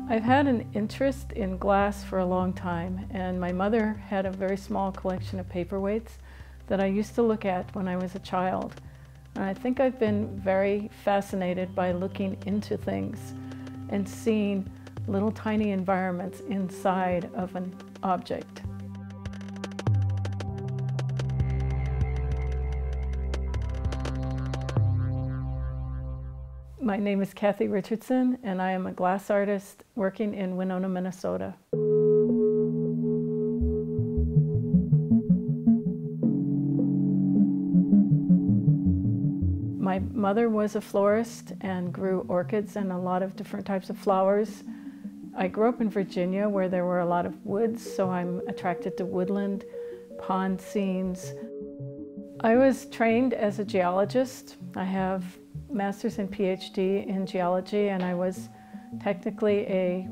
I've had an interest in glass for a long time, and my mother had a very small collection of paperweights that I used to look at when I was a child. And I think I've been very fascinated by looking into things and seeing little tiny environments inside of an object. My name is Kathy Richardson, and I am a glass artist working in Winona, Minnesota. My mother was a florist and grew orchids and a lot of different types of flowers. I grew up in Virginia where there were a lot of woods, so I'm attracted to woodland, pond scenes. I was trained as a geologist. I have master's and PhD in geology, and I was technically a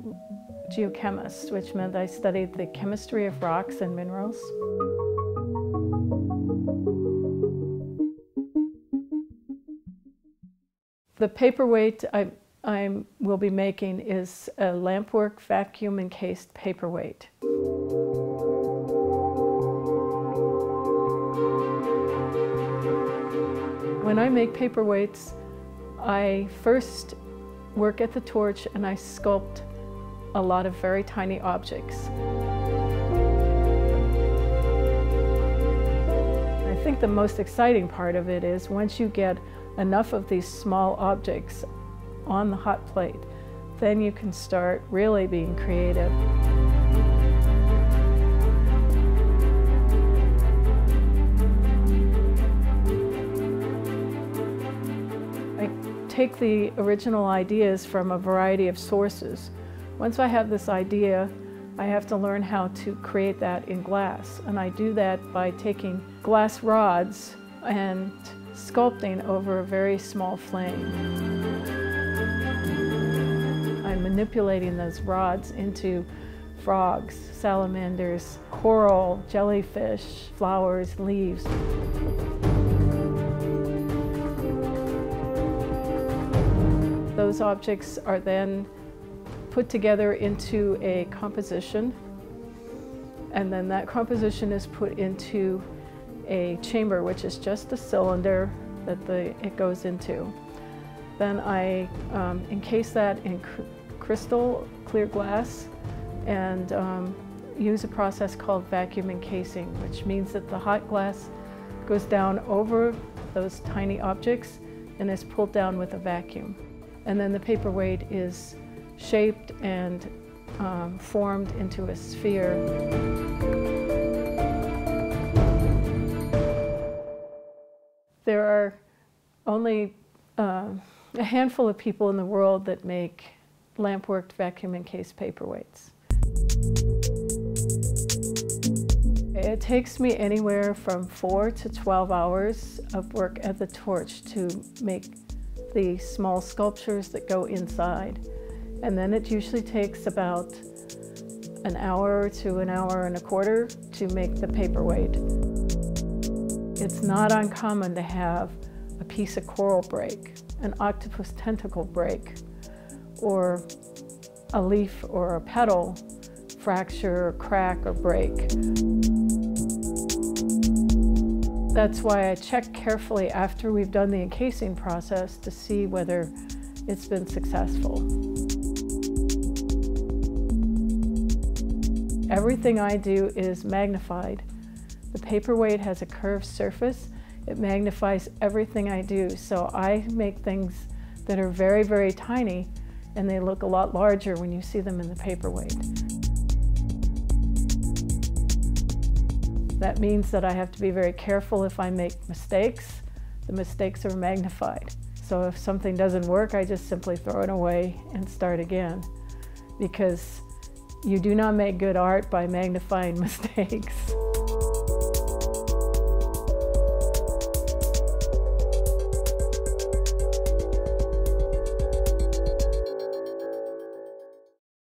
geochemist, which meant I studied the chemistry of rocks and minerals. The paperweight I will be making is a lampwork vacuum encased paperweight. When I make paperweights, I first work at the torch and I sculpt a lot of very tiny objects. I think the most exciting part of it is once you get enough of these small objects on the hot plate, then you can start really being creative. Take the original ideas from a variety of sources. Once I have this idea, I have to learn how to create that in glass. And I do that by taking glass rods and sculpting over a very small flame. I'm manipulating those rods into frogs, salamanders, coral, jellyfish, flowers, leaves. Those objects are then put together into a composition, and then that composition is put into a chamber, which is just a cylinder that it goes into. Then I encase that in crystal clear glass and use a process called vacuum encasing, which means that the hot glass goes down over those tiny objects and is pulled down with a vacuum. And then the paperweight is shaped and formed into a sphere. There are only a handful of people in the world that make lampworked vacuum encased paperweights. It takes me anywhere from 4 to 12 hours of work at the torch to make the small sculptures that go inside. And then it usually takes about an hour to an hour and a quarter to make the paperweight. It's not uncommon to have a piece of coral break, an octopus tentacle break, or a leaf or a petal fracture or crack or break. That's why I check carefully after we've done the encasing process to see whether it's been successful. Everything I do is magnified. The paperweight has a curved surface. It magnifies everything I do. So I make things that are very, very tiny, and they look a lot larger when you see them in the paperweight. That means that I have to be very careful if I make mistakes. The mistakes are magnified. So if something doesn't work, I just simply throw it away and start again. Because you do not make good art by magnifying mistakes.